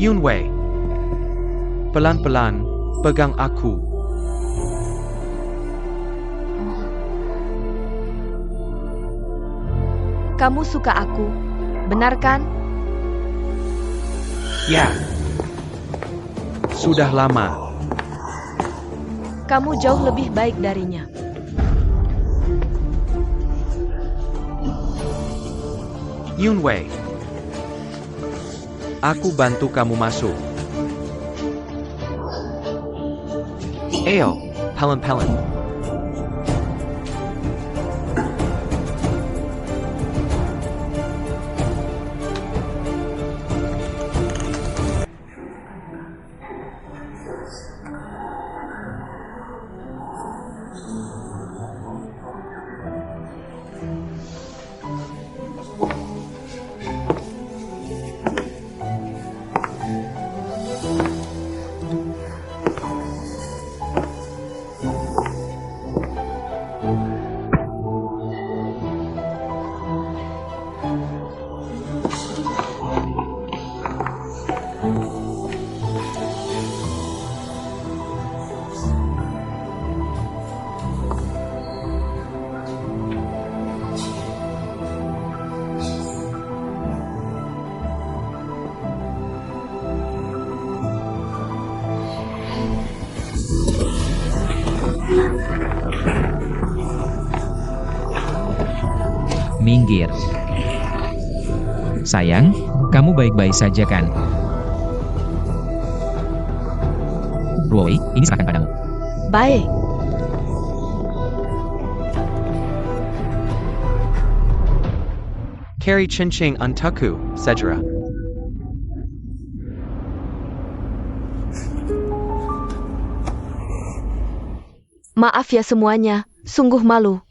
Yunwei. Pelan-pelan, pegang aku. Kamu suka aku, benar kan? Ya. Sudah lama. Kamu jauh lebih baik darinya. Yunwei. Aku bantu kamu masuk. Ayo, pelan-pelan. Minggir. Sayang, kamu baik-baik saja kan? Roy, ini serahkan padamu. Baik. Carry Chinching Untuku, Sejra. Maaf ya semuanya, sungguh malu.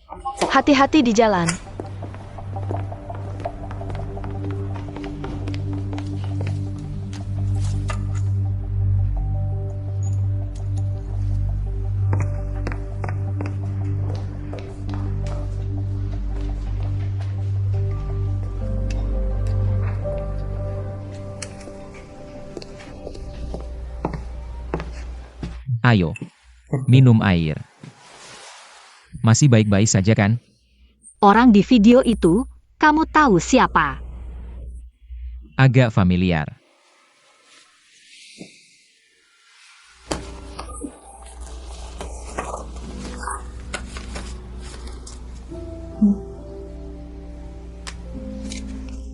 Hati-hati di jalan. Ayo, minum air. Masih baik-baik saja kan? Orang di video itu, kamu tahu siapa? Agak familiar.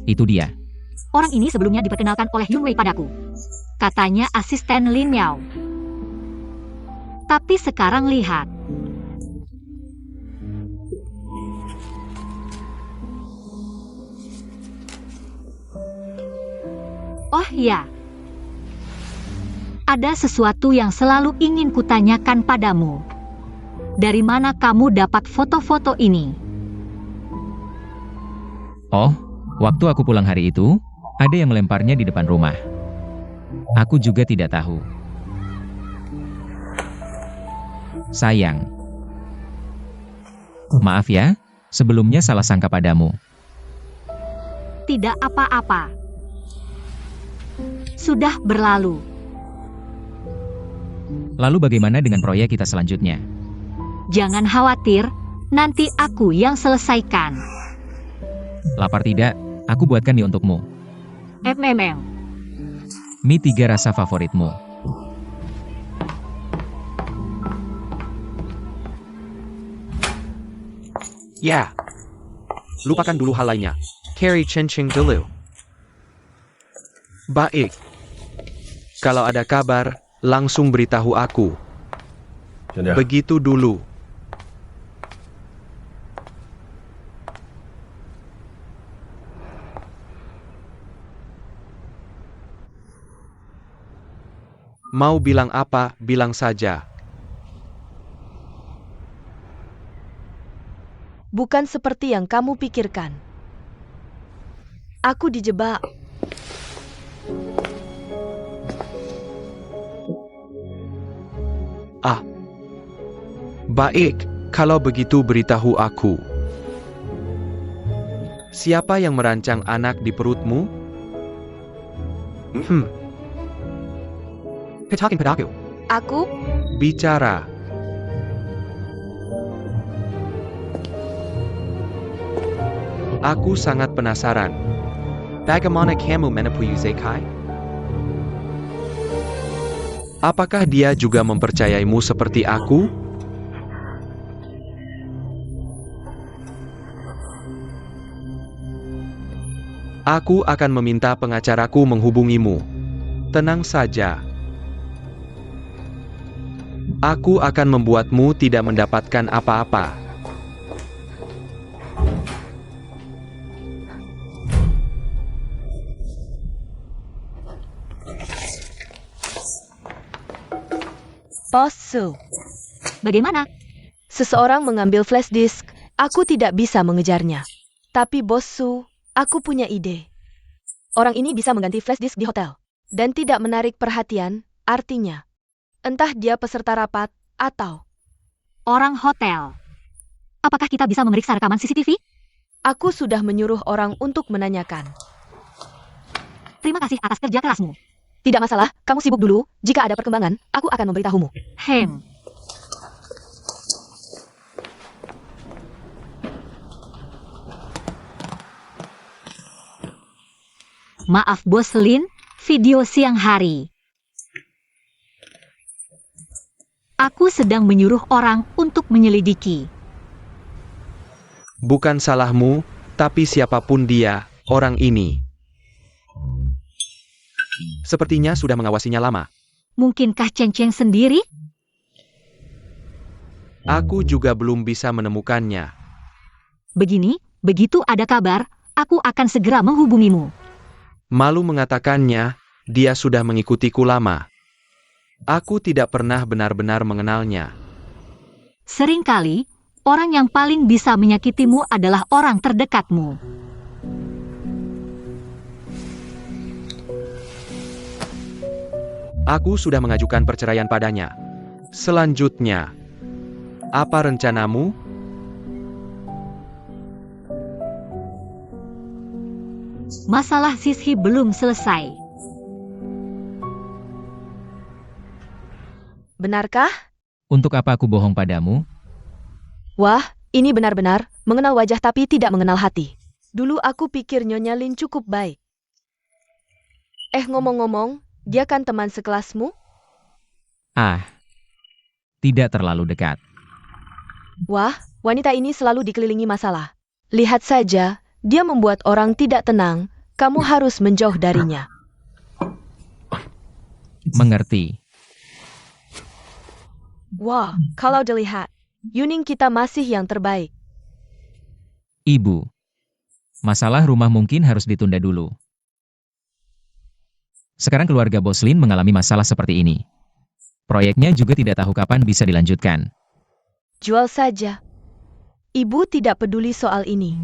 Itu dia. Orang ini sebelumnya diperkenalkan oleh Yunwei padaku. Katanya asisten Lin Yao. Tapi sekarang lihat. Oh ya. Ada sesuatu yang selalu ingin kutanyakan padamu. Dari mana kamu dapat foto-foto ini? Oh, waktu aku pulang hari itu, ada yang melemparnya di depan rumah. Aku juga tidak tahu. Sayang. Maaf ya, sebelumnya salah sangka padamu. Tidak apa-apa. Sudah berlalu. Lalu bagaimana dengan proyek kita selanjutnya? Jangan khawatir, nanti aku yang selesaikan. Lapar tidak? Aku buatkan mie untukmu. Memang. Mie 3 rasa favoritmu. Ya. Lupakan dulu hal lainnya. Carry Chinching dulu. Baik. Kalau ada kabar, langsung beritahu aku. Begitu dulu. Mau bilang apa, bilang saja. Bukan seperti yang kamu pikirkan. Aku dijebak. Ah. Baik, kalau begitu beritahu aku. Siapa yang merancang anak di perutmu? Katakan padaku. Aku, Bicara. Aku sangat penasaran. Bagaimana kamu menipu Zekai? Apakah dia juga mempercayaimu seperti aku? Aku akan meminta pengacaraku menghubungimu. Tenang saja. Aku akan membuatmu tidak mendapatkan apa-apa. Bos Su. Bagaimana? Seseorang mengambil flash disk. Aku tidak bisa mengejarnya. Tapi Bos Su, aku punya ide. Orang ini bisa mengganti flash disk di hotel. Dan tidak menarik perhatian, artinya. Entah dia peserta rapat, atau... Orang hotel. Apakah kita bisa memeriksa rekaman CCTV? Aku sudah menyuruh orang untuk menanyakan. Terima kasih atas kerja kerasmu. Tidak masalah, kamu sibuk dulu. Jika ada perkembangan, aku akan memberitahumu. Maaf Bos Lin, video siang hari. Aku sedang menyuruh orang untuk menyelidiki. Bukan salahmu, tapi siapapun dia, orang ini. Sepertinya sudah mengawasinya lama. Mungkinkah Cheng Cheng sendiri? Aku juga belum bisa menemukannya. Begini, begitu ada kabar, aku akan segera menghubungimu. Malu mengatakannya, dia sudah mengikutiku lama. Aku tidak pernah benar-benar mengenalnya. Seringkali, orang yang paling bisa menyakitimu adalah orang terdekatmu. Aku sudah mengajukan perceraian padanya. Selanjutnya, apa rencanamu? Masalah Sishi belum selesai. Benarkah? Untuk apa aku bohong padamu? Wah, ini benar-benar mengenal wajah tapi tidak mengenal hati. Dulu aku pikir Nyonya Lin cukup baik. Ngomong-ngomong, dia kan teman sekelasmu? Ah, tidak terlalu dekat. Wah, wanita ini selalu dikelilingi masalah. Lihat saja, dia membuat orang tidak tenang. Kamu harus menjauh darinya. Mengerti. Wah, kalau dilihat, Yuning kita masih yang terbaik. Ibu, masalah rumah mungkin harus ditunda dulu. Sekarang keluarga Bos Lin mengalami masalah seperti ini. Proyeknya juga tidak tahu kapan bisa dilanjutkan. Jual saja. Ibu tidak peduli soal ini.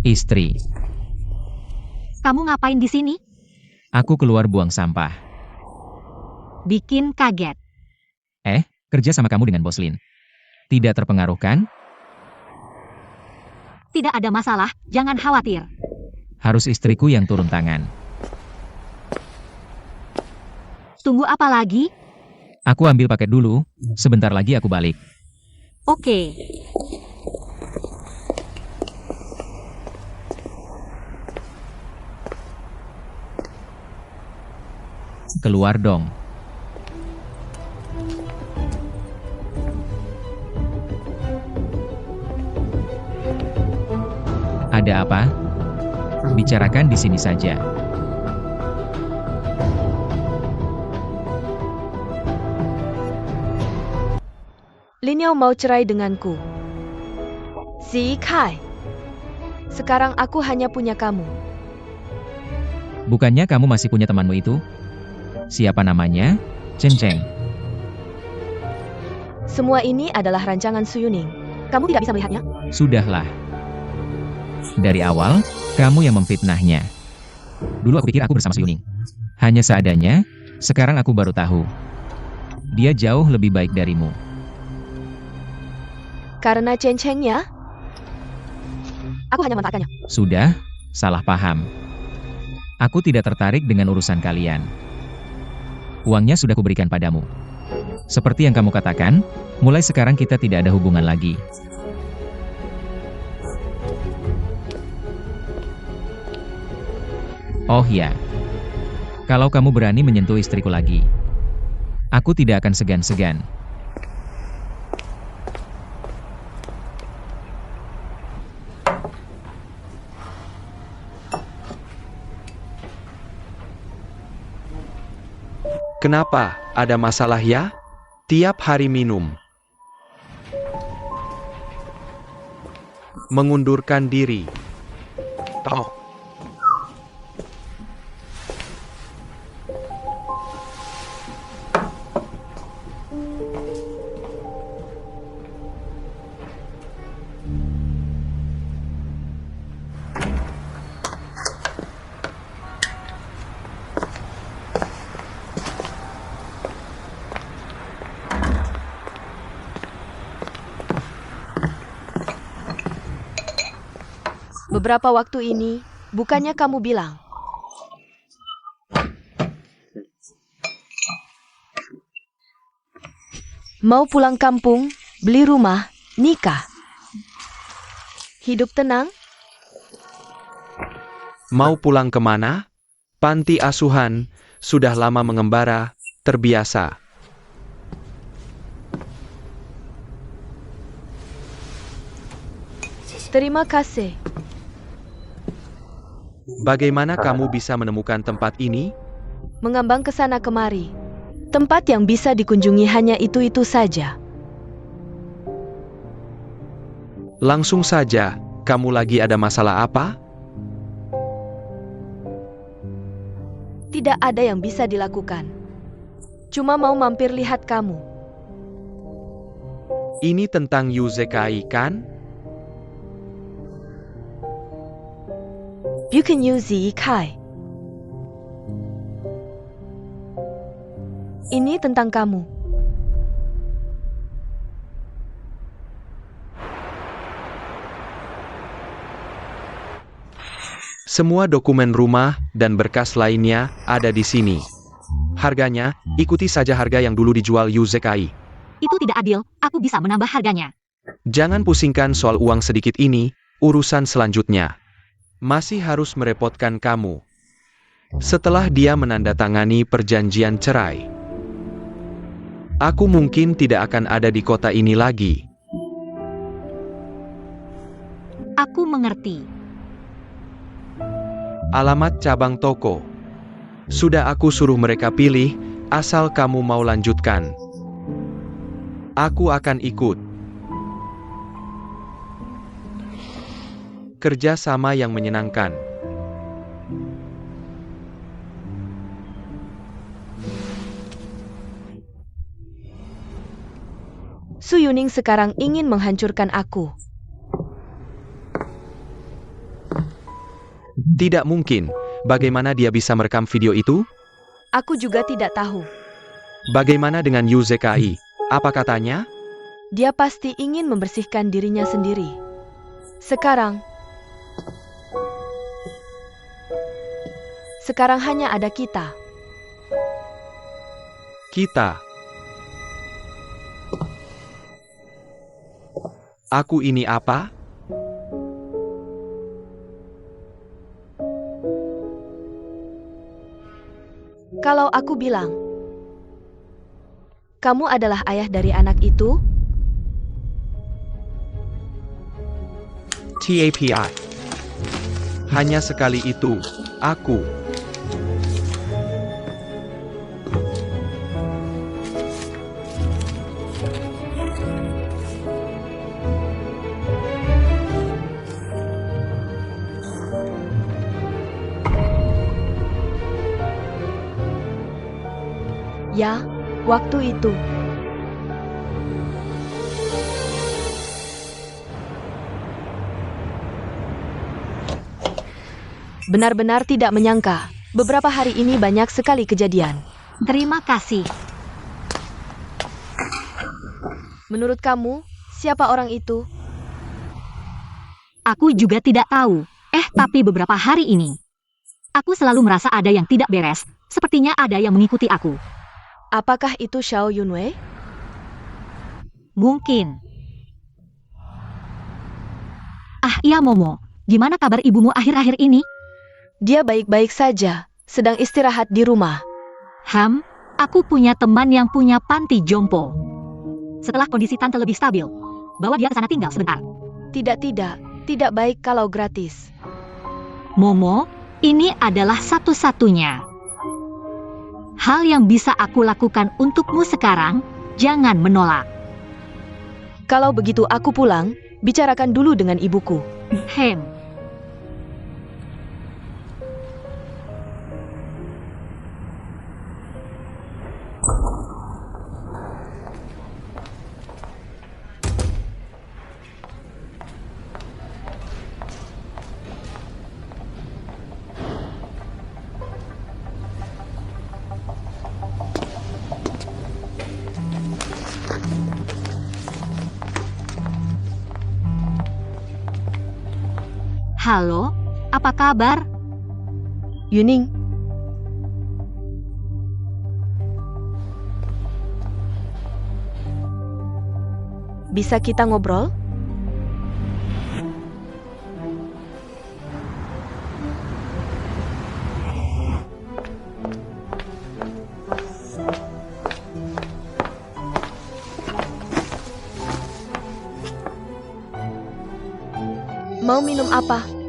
Istri, Kamu ngapain di sini? aku keluar buang sampah. Bikin kaget. Kerja sama kamu dengan Bos Lin. Tidak terpengaruh kan? Tidak ada masalah, jangan khawatir. Harus istriku yang turun tangan. Tunggu apa lagi? Aku ambil paket dulu, sebentar lagi aku balik. Oke. Keluar dong. Ada apa? Bicarakan di sini saja. Lin Yao mau cerai denganku. Kai. Sekarang aku hanya punya kamu. Bukannya kamu masih punya temanmu itu? Siapa namanya? Chen Cheng. Semua ini adalah rancangan Su Yuning. Kamu tidak bisa melihatnya? Sudahlah. Dari awal, kamu yang memfitnahnya. Dulu aku pikir aku bersama Su Yuning. Hanya seadanya, sekarang aku baru tahu. Dia jauh lebih baik darimu. Karena Chen Cheng-nya? Aku hanya memanfaatkannya. Sudah, salah paham. Aku tidak tertarik dengan urusan kalian. Uangnya sudah kuberikan padamu. Seperti yang kamu katakan, mulai sekarang kita tidak ada hubungan lagi. Oh ya, kalau kamu berani menyentuh istriku lagi, aku tidak akan segan-segan. Kenapa? Ada masalah ya? Tiap hari minum. Mengundurkan diri. Oh. Beberapa waktu ini, bukannya kamu bilang, mau pulang kampung, beli rumah, nikah. Hidup tenang? Mau pulang kemana? Panti asuhan, sudah lama mengembara, terbiasa. Terima kasih. Bagaimana kamu bisa menemukan tempat ini? Mengambang ke sana kemari. Tempat yang bisa dikunjungi hanya itu-itu saja. Langsung saja, kamu lagi ada masalah apa? Tidak ada yang bisa dilakukan. Cuma mau mampir lihat kamu. Ini tentang Yuzekai kan? You can use the Kai. Ini tentang kamu. Semua dokumen rumah dan berkas lainnya ada di sini. Harganya, ikuti saja harga yang dulu dijual Yuzekai. Itu tidak adil, aku bisa menambah harganya. Jangan pusingkan soal uang sedikit ini, urusan selanjutnya. Masih harus merepotkan kamu. Setelah dia menandatangani perjanjian cerai, aku mungkin tidak akan ada di kota ini lagi. Aku mengerti. Alamat cabang toko. Sudah aku suruh mereka pilih, asal kamu mau lanjutkan. Aku akan ikut. Kerja sama yang menyenangkan. Su Yuning sekarang ingin menghancurkan aku. Tidak mungkin. Bagaimana dia bisa merekam video itu? Aku juga tidak tahu. Bagaimana dengan Yuzekai? Apa katanya? Dia pasti ingin membersihkan dirinya sendiri. Sekarang hanya ada kita. Kita. Aku ini apa? Kalau aku bilang, kamu adalah ayah dari anak itu? TAPI. Hanya sekali itu, aku. Ya, waktu itu. Benar-benar tidak menyangka. Beberapa hari ini banyak sekali kejadian. Terima kasih. Menurut kamu, siapa orang itu? Aku juga tidak tahu. Tapi beberapa hari ini, aku selalu merasa ada yang tidak beres. Sepertinya ada yang mengikuti aku. Apakah itu Xiao Yunwei? Mungkin. Iya Momo. Gimana kabar ibumu akhir-akhir ini? Dia baik-baik saja, sedang istirahat di rumah. Aku punya teman yang punya panti jompo. Setelah kondisi tante lebih stabil, bawa dia ke sana tinggal sebentar. Tidak baik kalau gratis. Momo, ini adalah satu-satunya hal yang bisa aku lakukan untukmu sekarang. Jangan menolak. Kalau begitu aku pulang, bicarakan dulu dengan ibuku. Halo, apa kabar? Yuning, bisa kita ngobrol? Mau minum apa?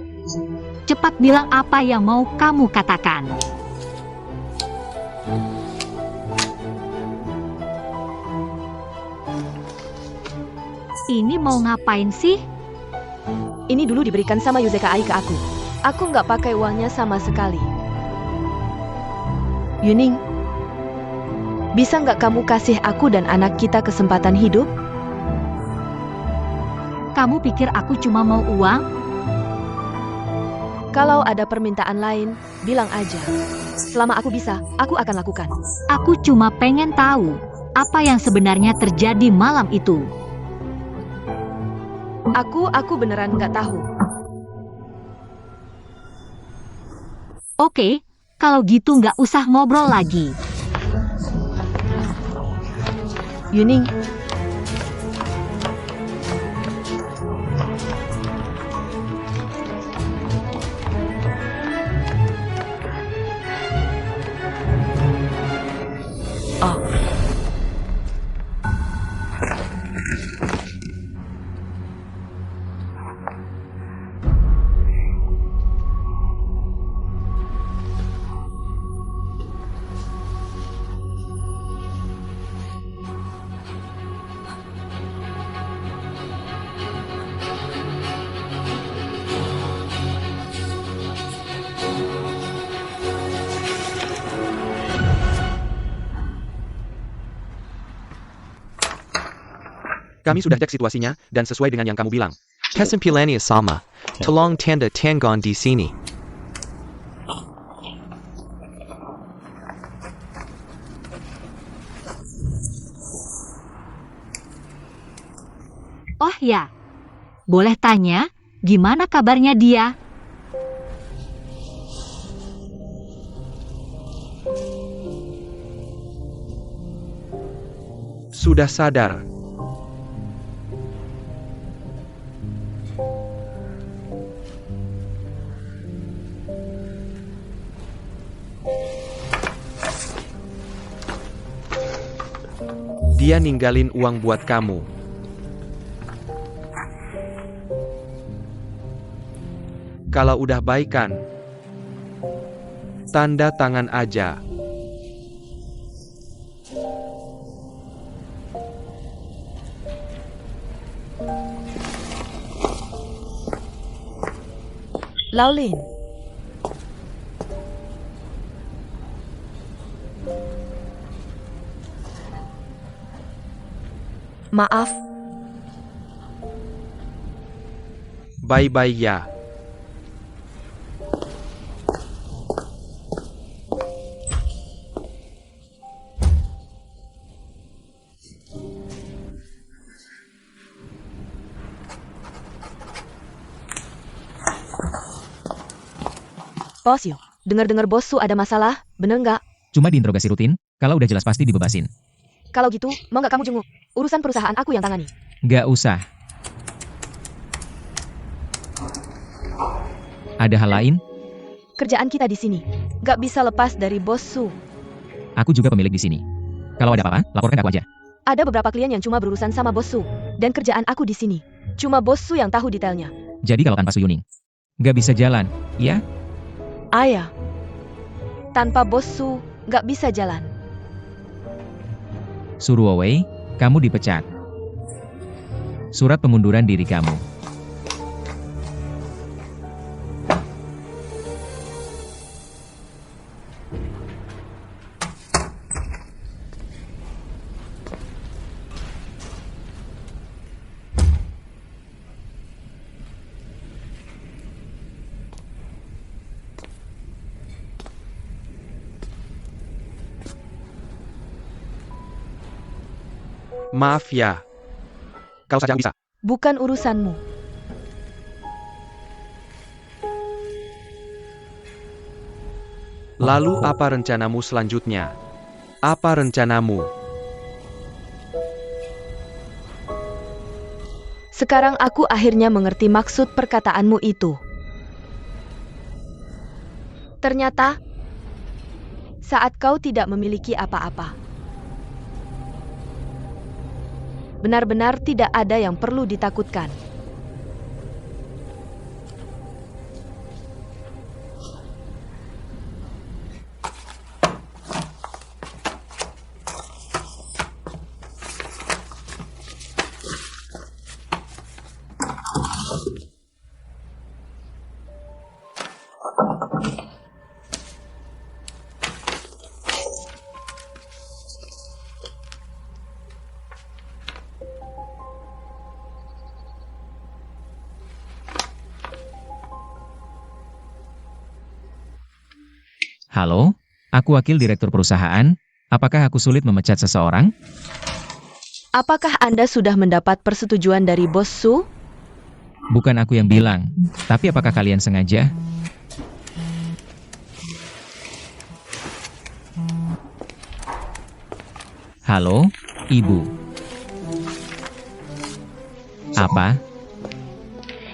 Cepat bilang apa yang mau kamu katakan. Ini mau ngapain sih? Ini dulu diberikan sama Yuzeka Ai ke aku. Aku nggak pakai uangnya sama sekali. Yuning, bisa nggak kamu kasih aku dan anak kita kesempatan hidup? Kamu pikir aku cuma mau uang? Kalau ada permintaan lain, bilang aja. Selama aku bisa, aku akan lakukan. Aku cuma pengen tahu apa yang sebenarnya terjadi malam itu. Aku beneran nggak tahu. Oke, kalau gitu nggak usah ngobrol lagi. Yuning, Kami sudah cek situasinya, dan sesuai dengan yang kamu bilang. Kesimpulannya sama. Tolong tanda tangan di sini. Oh ya, boleh tanya, gimana kabarnya dia? Sudah sadar. Dia ninggalin uang buat kamu. Kalau udah baikan, tanda tangan aja. Laulin. Maaf, Bye-bye ya. Bos Yu. Dengar-dengar bos Su ada masalah, bener nggak? Cuma diinterogasi rutin, kalau udah jelas pasti dibebasin. Kalau gitu, mau nggak kamu jenguk? Urusan perusahaan aku yang tangani. Nggak usah. Ada hal lain? Kerjaan kita di sini nggak bisa lepas dari bos Su. Aku juga pemilik di sini. Kalau ada apa-apa, laporkan ke aku aja. Ada beberapa klien yang cuma berurusan sama bos Su, dan kerjaan aku di sini cuma bos Su yang tahu detailnya. Jadi kalau tanpa Su Yuning, nggak bisa jalan, ya? Ayah, tanpa bos Su nggak bisa jalan. Suruh Wei, kamu dipecat. Surat pengunduran diri kamu. Maaf ya. Kau saja yang bisa. Bukan urusanmu. Lalu apa rencanamu selanjutnya? Apa rencanamu? Sekarang aku akhirnya mengerti maksud perkataanmu itu. Ternyata, saat kau tidak memiliki apa-apa, benar-benar tidak ada yang perlu ditakutkan. Halo, aku wakil direktur perusahaan. Apakah aku sulit memecat seseorang? Apakah Anda sudah mendapat persetujuan dari bos Su? Bukan aku yang bilang, tapi apakah kalian sengaja? Halo, Ibu. Apa?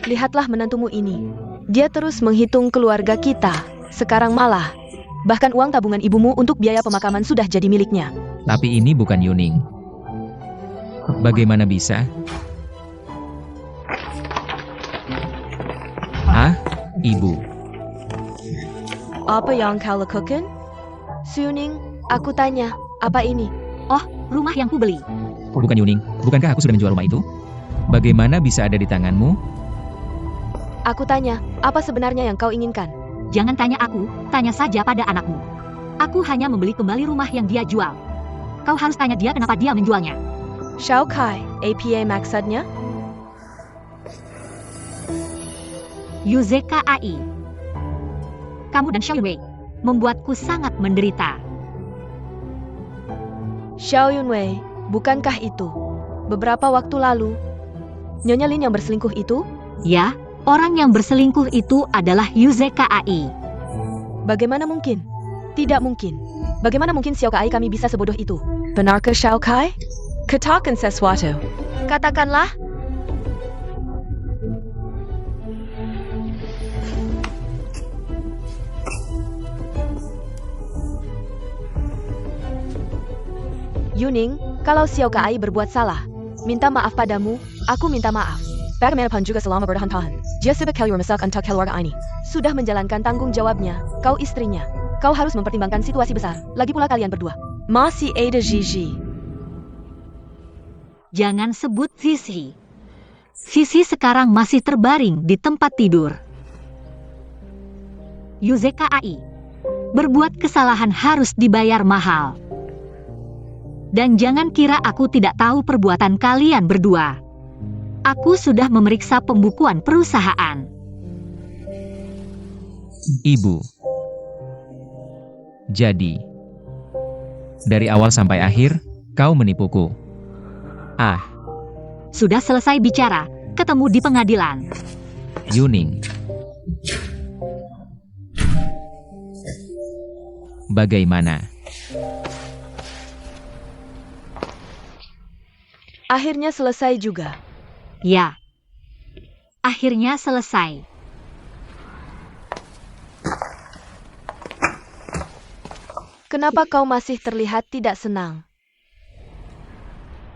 Lihatlah menantumu ini. Dia terus menghitung keluarga kita. Sekarang malah, bahkan uang tabungan ibumu untuk biaya pemakaman sudah jadi miliknya. Tapi ini bukan Yuning. Bagaimana bisa? Ah, Ibu. Apa yang kau lakukan? Suning, aku tanya, apa ini? Oh, rumah yang kubeli. Bukan Yuning. Bukankah aku sudah menjual rumah itu? Bagaimana bisa ada di tanganmu? Aku tanya, apa sebenarnya yang kau inginkan? Jangan tanya aku, tanya saja pada anakmu. Aku hanya membeli kembali rumah yang dia jual. Kau harus tanya dia kenapa dia menjualnya. Shao Kai, APA maksudnya? Yuzeka AI. Kamu dan Xiao Yunwei membuatku sangat menderita. Xiao Yunwei, bukankah itu? Beberapa waktu lalu, Nyonya Lin yang berselingkuh itu? Ya, orang yang berselingkuh itu adalah Yuzeka AI. Bagaimana mungkin? Tidak mungkin. Bagaimana mungkin Xiao Kai kami bisa sebodoh itu? Benarkah Xiao Kai? Katakan sesuatu. Katakanlah. Yuning, kalau Xiao Kai berbuat salah, minta maaf padamu, aku minta maaf. Bagaimanapun juga selama bertahan-tahan, dia sibuk keluar masak untuk keluarga ini. Sudah menjalankan tanggung jawabnya, kau istrinya. Kau harus mempertimbangkan situasi besar, lagi pula kalian berdua. Masih ada Gigi. Jangan sebut Sisi. Sisi sekarang masih terbaring di tempat tidur. Yuzeka AI. Berbuat kesalahan harus dibayar mahal. Dan jangan kira aku tidak tahu perbuatan kalian berdua. Aku sudah memeriksa pembukuan perusahaan. Ibu. Jadi, dari awal sampai akhir, kau menipuku. Ah, Sudah selesai bicara, ketemu di pengadilan. Yuning. Bagaimana? Akhirnya selesai juga. Ya. Akhirnya selesai. Kenapa kau masih terlihat tidak senang?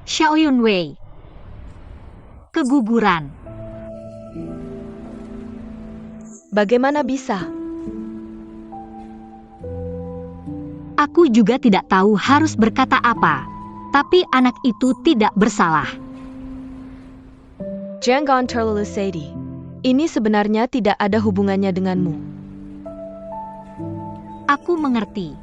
Xiao Yunwei. Keguguran. Bagaimana bisa? Aku juga tidak tahu harus berkata apa. Tapi anak itu tidak bersalah. Jangan terlalu sedih. Ini sebenarnya tidak ada hubungannya denganmu. Aku mengerti.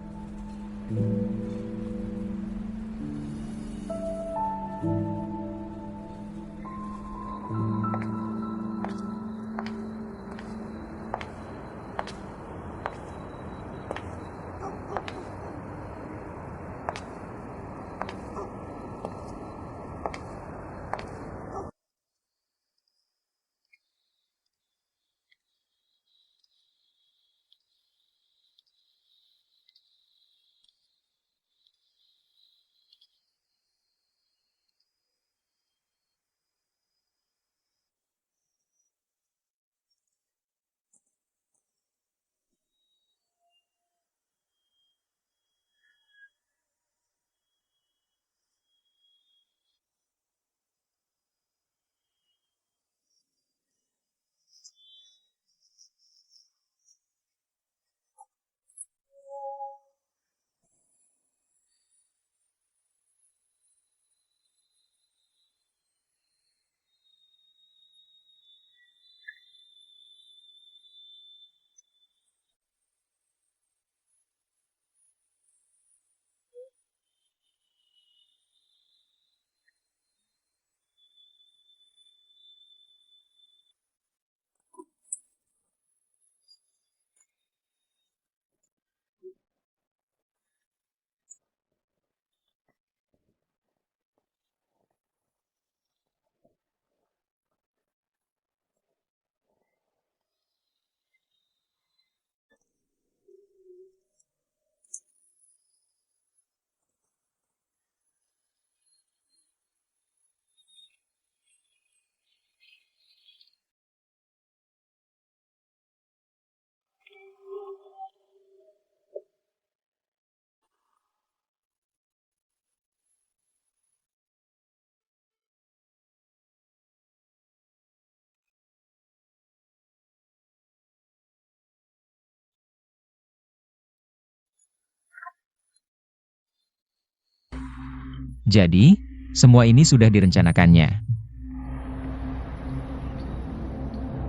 Jadi, semua ini sudah direncanakannya.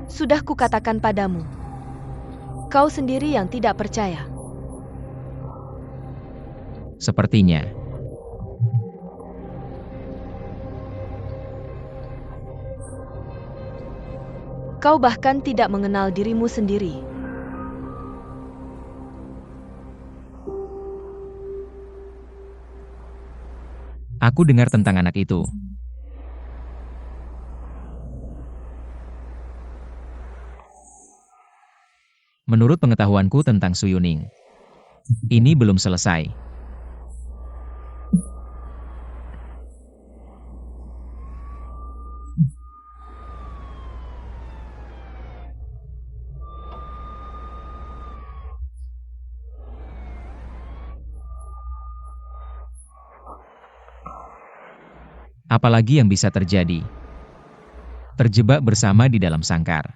Sudah kukatakan padamu. Kau sendiri yang tidak percaya. Sepertinya. Kau bahkan tidak mengenal dirimu sendiri. Aku dengar tentang anak itu. Menurut pengetahuanku tentang Su Yuning, ini belum selesai. Apalagi yang bisa terjadi? Terjebak bersama di dalam sangkar.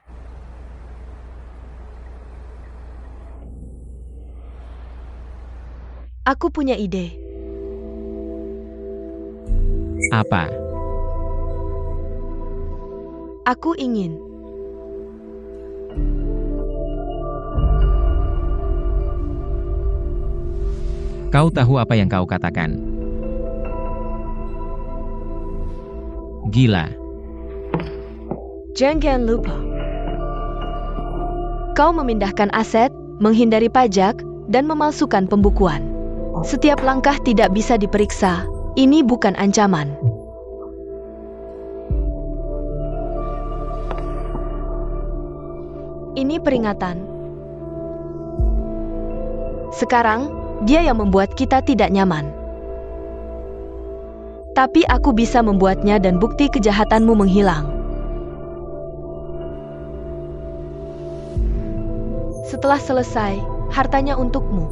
Aku punya ide. Apa? Aku ingin. Kau tahu apa yang kau katakan? Gila. Jangan lupa. Kau memindahkan aset, menghindari pajak, dan memalsukan pembukuan. Setiap langkah tidak bisa diperiksa. Ini bukan ancaman. Ini peringatan. Sekarang, dia yang membuat kita tidak nyaman. Tapi aku bisa membuatnya dan bukti kejahatanmu menghilang. Setelah selesai, hartanya untukmu.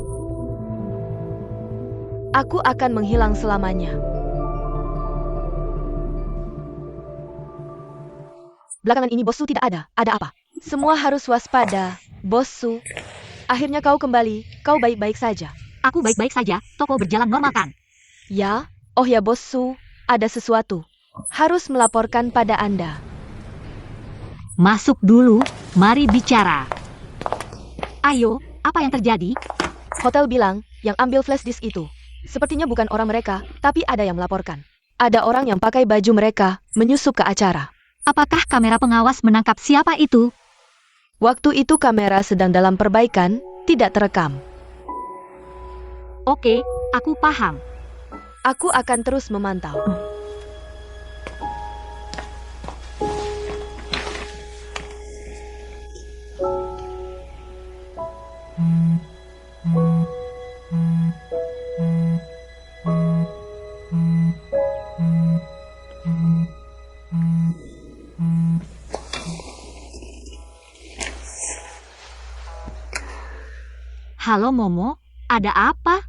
Aku akan menghilang selamanya. Belakangan ini Bos Su tidak ada. Ada apa? Semua harus waspada, Bos Su. Akhirnya kau kembali. Kau baik-baik saja. Aku baik-baik saja, toko berjalan normal kan? Ya? Oh ya Bos Su, ada sesuatu. Harus melaporkan pada Anda. Masuk dulu, mari bicara. Ayo, apa yang terjadi? Hotel bilang, yang ambil flash disk itu. Sepertinya bukan orang mereka, tapi ada yang melaporkan. Ada orang yang pakai baju mereka, menyusup ke acara. Apakah kamera pengawas menangkap siapa itu? Waktu itu kamera sedang dalam perbaikan, tidak terekam. Oke, aku paham. Aku akan terus memantau. Halo Momo, ada apa?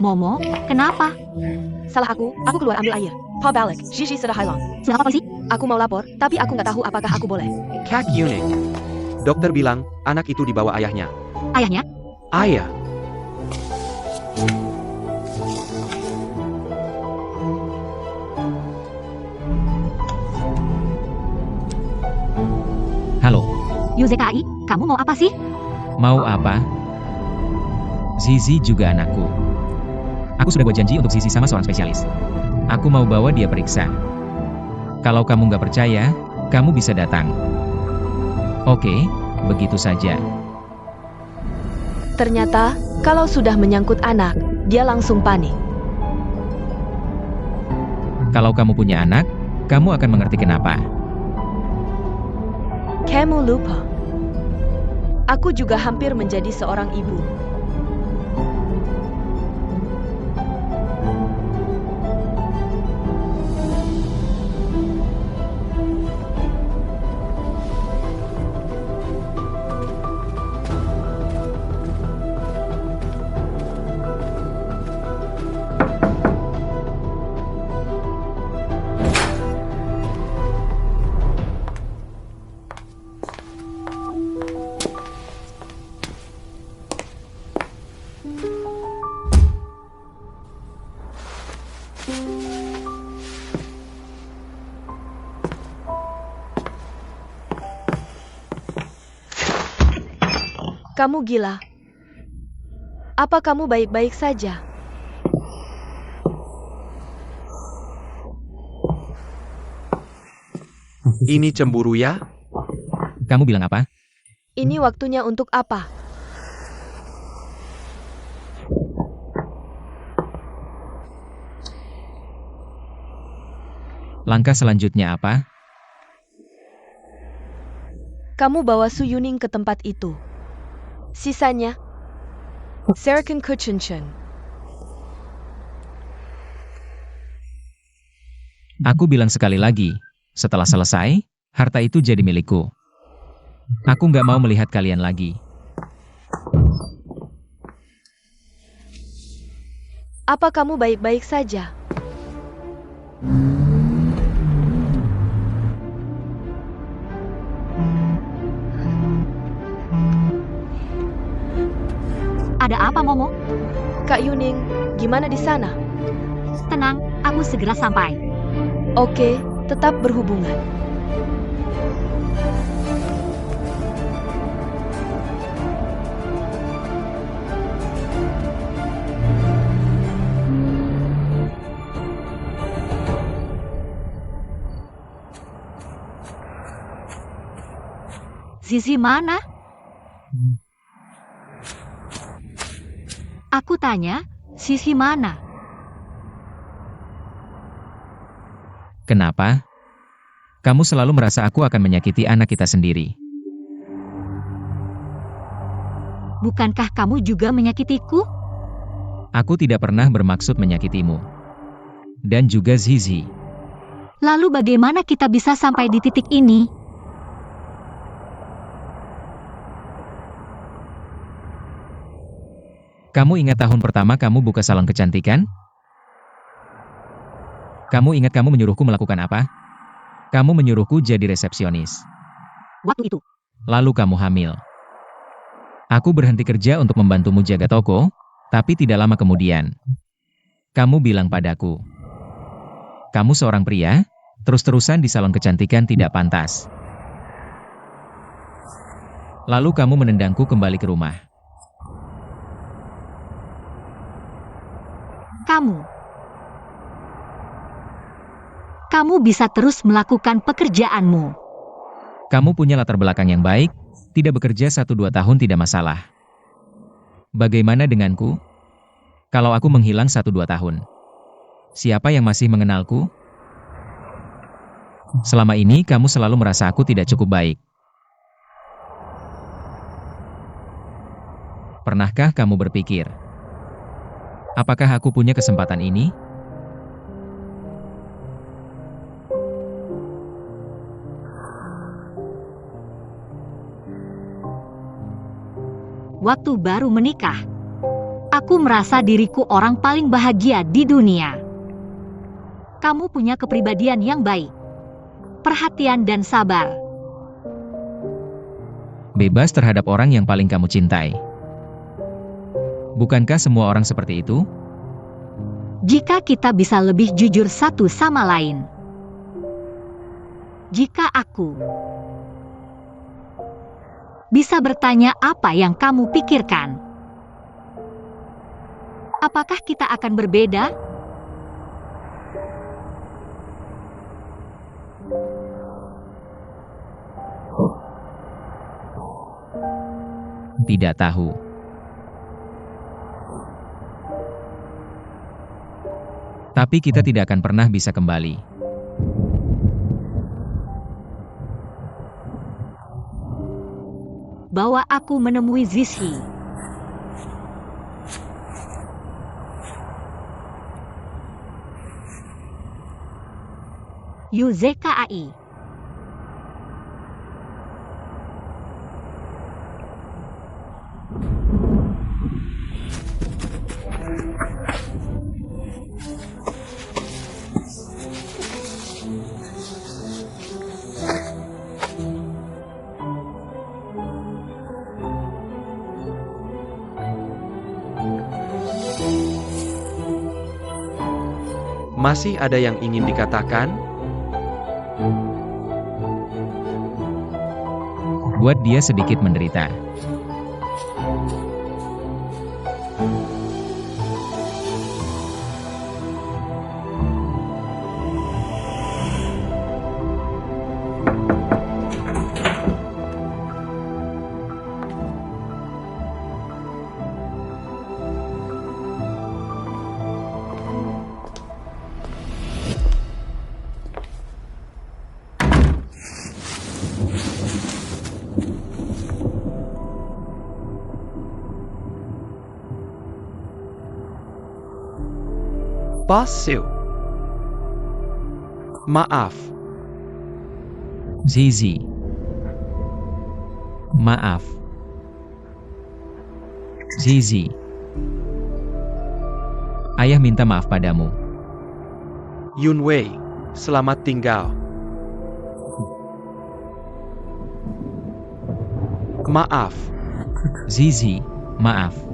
Momo, kenapa? Salah aku keluar ambil air. Pa balik, Gigi sudah hilang. Sudah apa polisi? Aku mau lapor, tapi aku nggak tahu apakah aku boleh. Kak Yuning. Dokter bilang, anak itu dibawa ayahnya. Ayahnya? Ayah. Halo, YUZKI, kamu mau apa sih? mau apa? Zizi juga anakku. Aku sudah buat janji untuk Zizi sama seorang spesialis. Aku mau bawa dia periksa. Kalau kamu nggak percaya, kamu bisa datang. Oke, begitu saja. Ternyata, kalau sudah menyangkut anak, dia langsung panik. Kalau kamu punya anak, kamu akan mengerti kenapa. Kamu lupa. Aku juga hampir menjadi seorang ibu. Kamu gila. Apa kamu baik-baik saja? Ini cemburu ya? Kamu bilang apa? Ini waktunya untuk apa? Langkah selanjutnya apa? Kamu bawa Su Yuning ke tempat itu. Sisanya, Serakan Kuchunchen. Aku bilang sekali lagi, setelah selesai, harta itu jadi milikku. Aku nggak mau melihat kalian lagi. Apa kamu baik-baik saja? Ada apa Momo? Kak Yuning, gimana di sana? Tenang, aku segera sampai. Oke, tetap berhubungan. Zizi mana? Aku tanya, Zizi mana? Kenapa? Kamu selalu merasa aku akan menyakiti anak kita sendiri. Bukankah kamu juga menyakitiku? Aku tidak pernah bermaksud menyakitimu. Dan juga Zizi. Lalu bagaimana kita bisa sampai di titik ini? Kamu ingat tahun pertama kamu buka salon kecantikan? Kamu ingat kamu menyuruhku melakukan apa? Kamu menyuruhku jadi resepsionis. Waktu itu, Lalu kamu hamil. Aku berhenti kerja untuk membantumu jaga toko, tapi tidak lama kemudian. Kamu bilang padaku, kamu seorang pria, terus-terusan di salon kecantikan tidak pantas. Lalu kamu menendangku kembali ke rumah. Kamu bisa terus melakukan pekerjaanmu. Kamu punya latar belakang yang baik, tidak bekerja 1-2 tahun tidak masalah. Bagaimana denganku? Kalau aku menghilang 1-2 tahun. Siapa yang masih mengenalku? Selama ini kamu selalu merasa aku tidak cukup baik. Pernahkah kamu berpikir, apakah aku punya kesempatan ini? Waktu baru menikah, aku merasa diriku orang paling bahagia di dunia. Kamu punya kepribadian yang baik, perhatian dan sabar. Bebas terhadap orang yang paling kamu cintai. Bukankah semua orang seperti itu? Jika kita bisa lebih jujur satu sama lain. Jika aku bisa bertanya apa yang kamu pikirkan, apakah kita akan berbeda? Tidak tahu. Tapi kita tidak akan pernah bisa kembali. Bahwa aku menemui Zizi. Yuzekai. Masih ada yang ingin dikatakan? Buat dia sedikit menderita. Pasio. Maaf. Zizi. Maaf. Zizi. Ayah minta maaf padamu. Yunwei, selamat tinggal. Maaf. Zizi, maaf.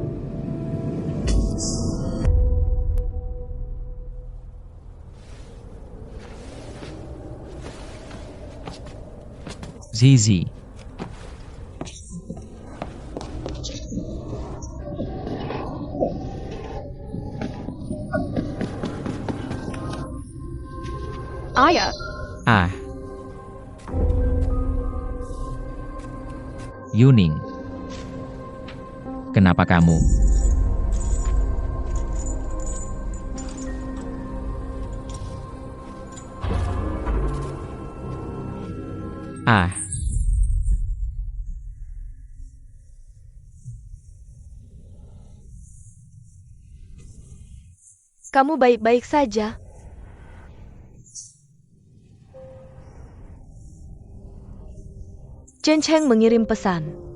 Zizi. Ayah, Ah, Yuning. Kenapa kamu? Ah, Kamu baik-baik saja? Chen Cheng mengirim pesan.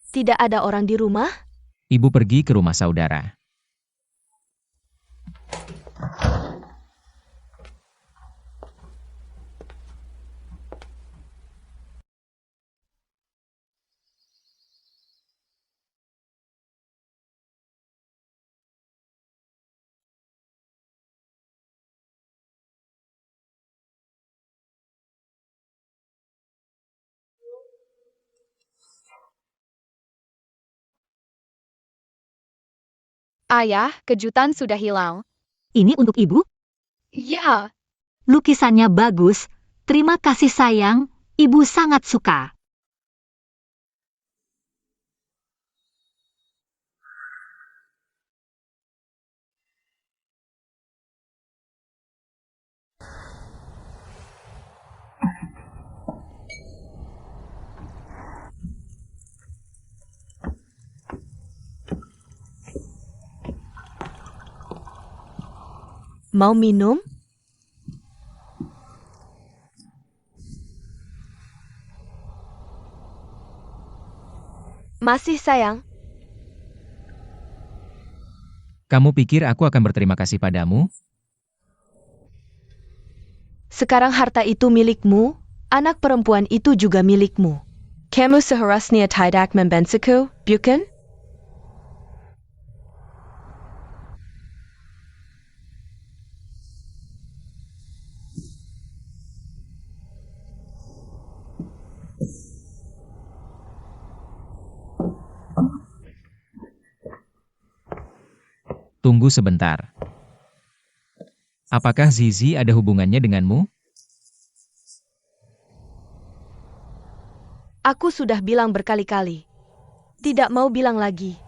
Tidak ada orang di rumah? ibu pergi ke rumah saudara. Ayah, kejutan sudah hilang. Ini untuk ibu? Ya, Lukisannya bagus. Terima kasih sayang. Ibu sangat suka. Mau minum? Masih sayang? Kamu pikir aku akan berterima kasih padamu? Sekarang harta itu milikmu, anak perempuan itu juga milikmu. Kamu seharusnya tidak membentukku, bukan? Tunggu sebentar. Apakah Zizi ada hubungannya denganmu? Aku sudah bilang berkali-kali. Tidak mau bilang lagi.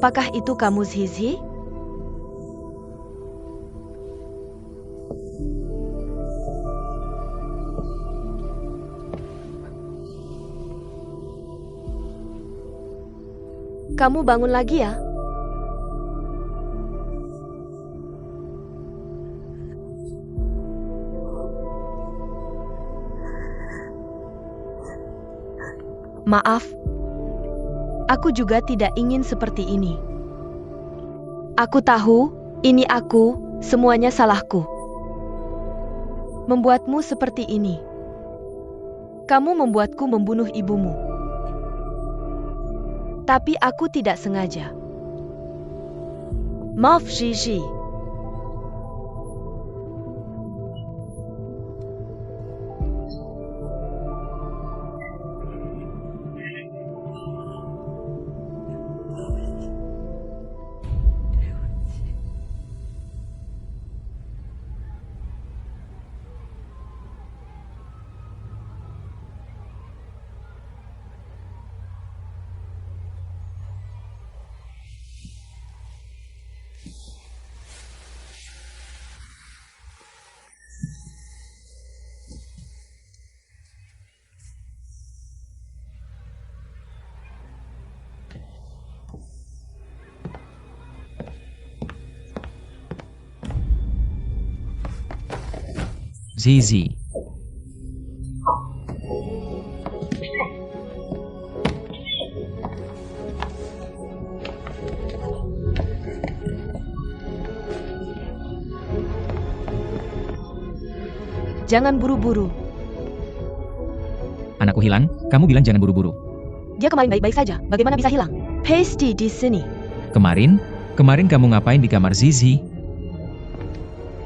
Apakah itu kamu, Zizi? Kamu bangun lagi ya? Maaf, aku juga tidak ingin seperti ini. Aku tahu, ini aku, semuanya salahku. Membuatmu seperti ini. Kamu membuatku membunuh ibumu. Tapi aku tidak sengaja. Maaf, Gigi. Zizi. Jangan buru-buru. Anakku hilang, kamu bilang jangan buru-buru. Dia kemarin baik-baik saja. Bagaimana bisa hilang? Pasty di sini. Kemarin kamu ngapain di kamar Zizi?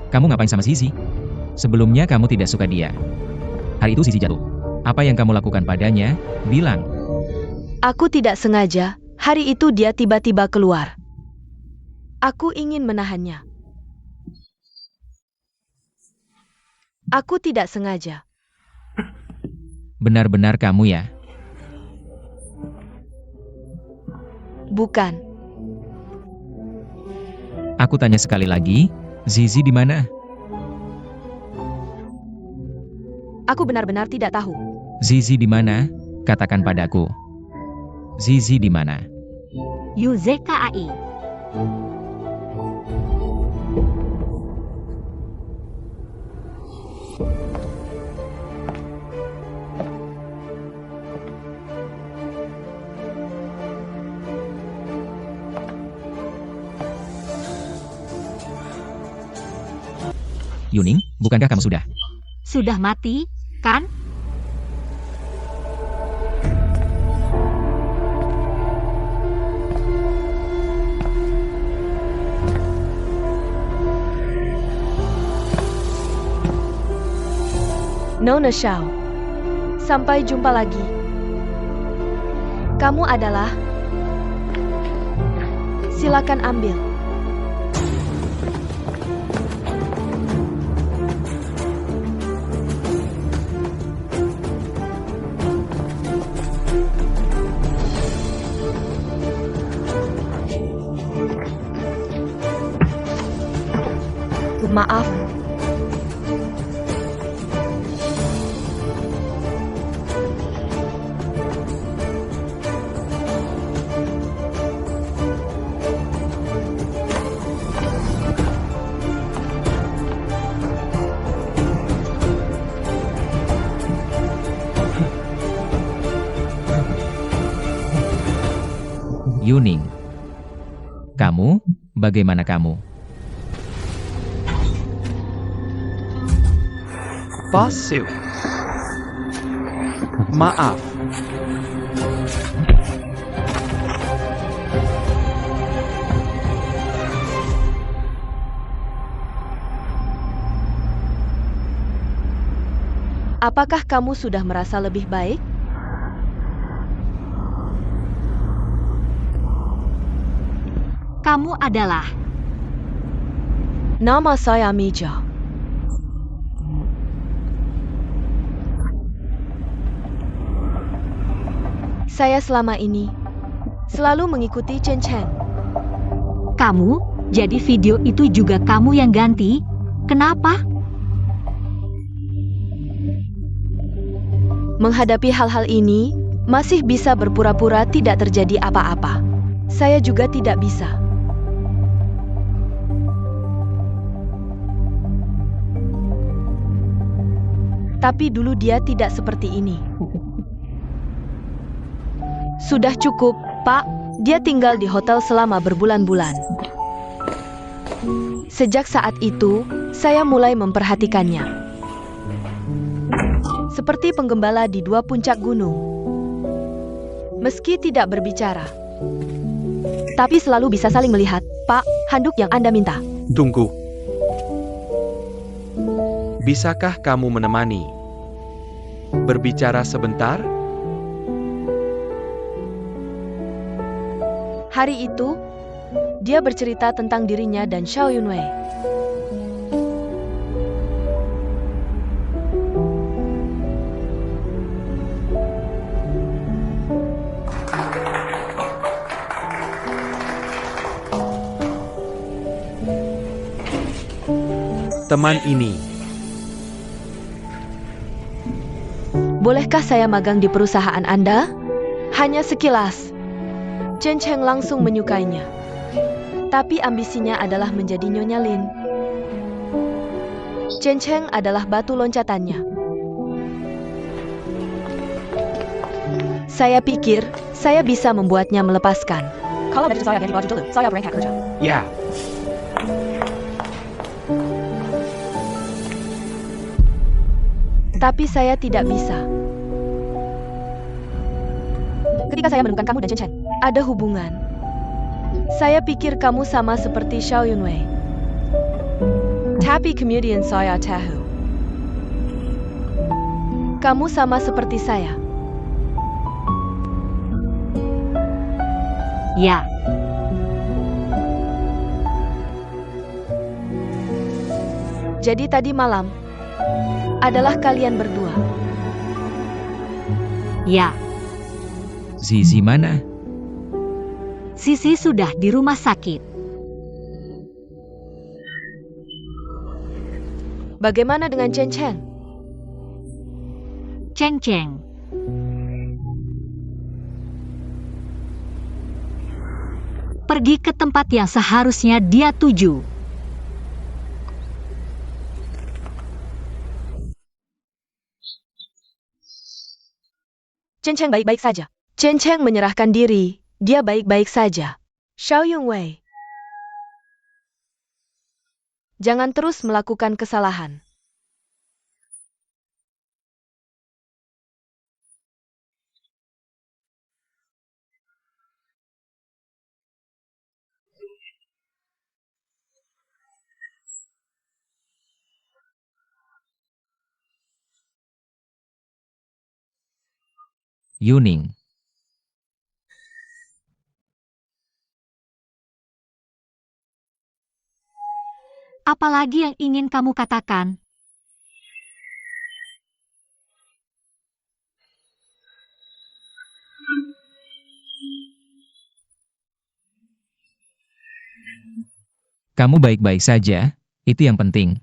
Kamu ngapain sama Zizi? Sebelumnya kamu tidak suka dia. Hari itu Zizi jatuh. Apa yang kamu lakukan padanya? Bilang. Aku tidak sengaja. Hari itu dia tiba-tiba keluar. Aku ingin menahannya. Aku tidak sengaja. Benar-benar kamu ya? Bukan. Aku tanya sekali lagi, Zizi di mana? Aku benar-benar tidak tahu. Zizi di mana? Katakan padaku. Zizi di mana? UZKAI. Yuning, bukankah kamu sudah? Sudah mati, kan? Nona Xiao. Sampai jumpa lagi. Kamu adalah... Silakan ambil. Maaf. Yuning. Kamu, bagaimana kamu? Pasif. Maaf. Apakah kamu sudah merasa lebih baik? Kamu adalah... Nama saya Mija. Saya selama ini selalu mengikuti Chen Chen. Kamu, jadi video itu juga kamu yang ganti? Kenapa? Menghadapi hal-hal ini, masih bisa berpura-pura tidak terjadi apa-apa. Saya juga tidak bisa. Tapi dulu dia tidak seperti ini. Sudah cukup, Pak. Dia tinggal di hotel selama berbulan-bulan. Sejak saat itu, saya mulai memperhatikannya. Seperti penggembala di dua puncak gunung. Meski tidak berbicara, tapi selalu bisa saling melihat. Pak, handuk yang Anda minta. Tunggu. Bisakah kamu menemani? Berbicara sebentar? Hari itu, dia bercerita tentang dirinya dan Xiao Yunwei. Teman ini, Bolehkah saya magang di perusahaan Anda? Hanya sekilas. Chen Cheng langsung menyukainya. Tapi ambisinya adalah menjadi Nyonya Lin. Chen Cheng adalah batu loncatannya. Saya pikir, saya bisa membuatnya melepaskan. Kalau dari saya ganti baju dulu, saya berangkat kerja. ya. Tapi saya tidak bisa. Ketika saya menemukan kamu dan Chen Chen, ada hubungan. Saya pikir kamu sama seperti Xiao Yunwei. Tapi kemudian saya tahu. Kamu sama seperti saya. Ya, Jadi tadi malam adalah kalian berdua. ya. Zizi mana? Sisi sudah di rumah sakit. Bagaimana dengan Chen Chen? Cheng Cheng. Pergi ke tempat yang seharusnya dia tuju. Chen Cheng baik-baik saja. Chen Cheng menyerahkan diri. Dia baik-baik saja. Xiao Yunwei, jangan terus melakukan kesalahan. Yuning. Apalagi yang ingin kamu katakan? Kamu baik-baik saja, itu yang penting.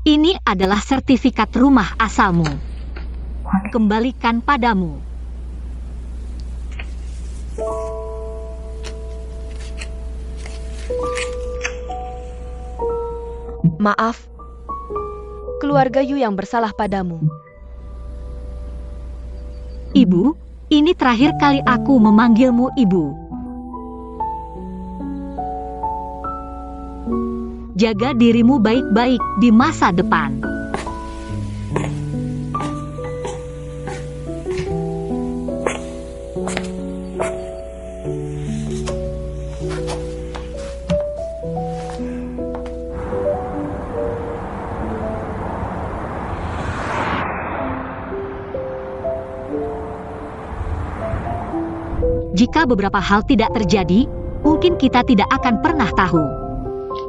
Ini adalah sertifikat rumah asalmu. Kembalikan padamu. Maaf, keluarga Yu yang bersalah padamu. Ibu, ini terakhir kali aku memanggilmu ibu. Jaga dirimu baik-baik di masa depan. Jika beberapa hal tidak terjadi, mungkin kita tidak akan pernah tahu.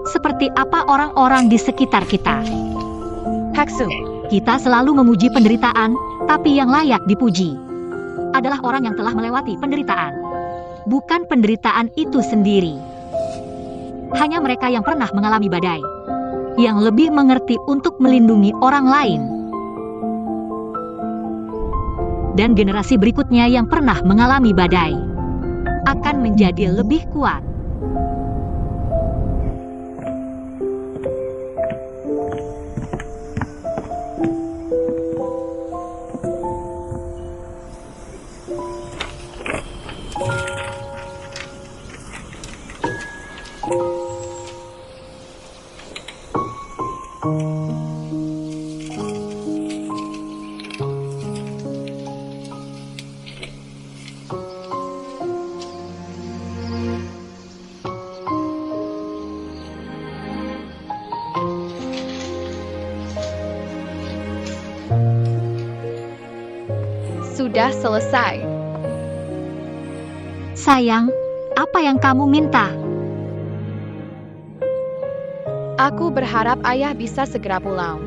Seperti apa orang-orang di sekitar kita. Haksung, Kita selalu memuji penderitaan, tapi yang layak dipuji adalah orang yang telah melewati penderitaan. Bukan penderitaan itu sendiri. Hanya mereka yang pernah mengalami badai, yang lebih mengerti untuk melindungi orang lain. Dan generasi berikutnya yang pernah mengalami badai akan menjadi lebih kuat. Sudah selesai. Sayang, apa yang kamu minta? Aku berharap ayah bisa segera pulang.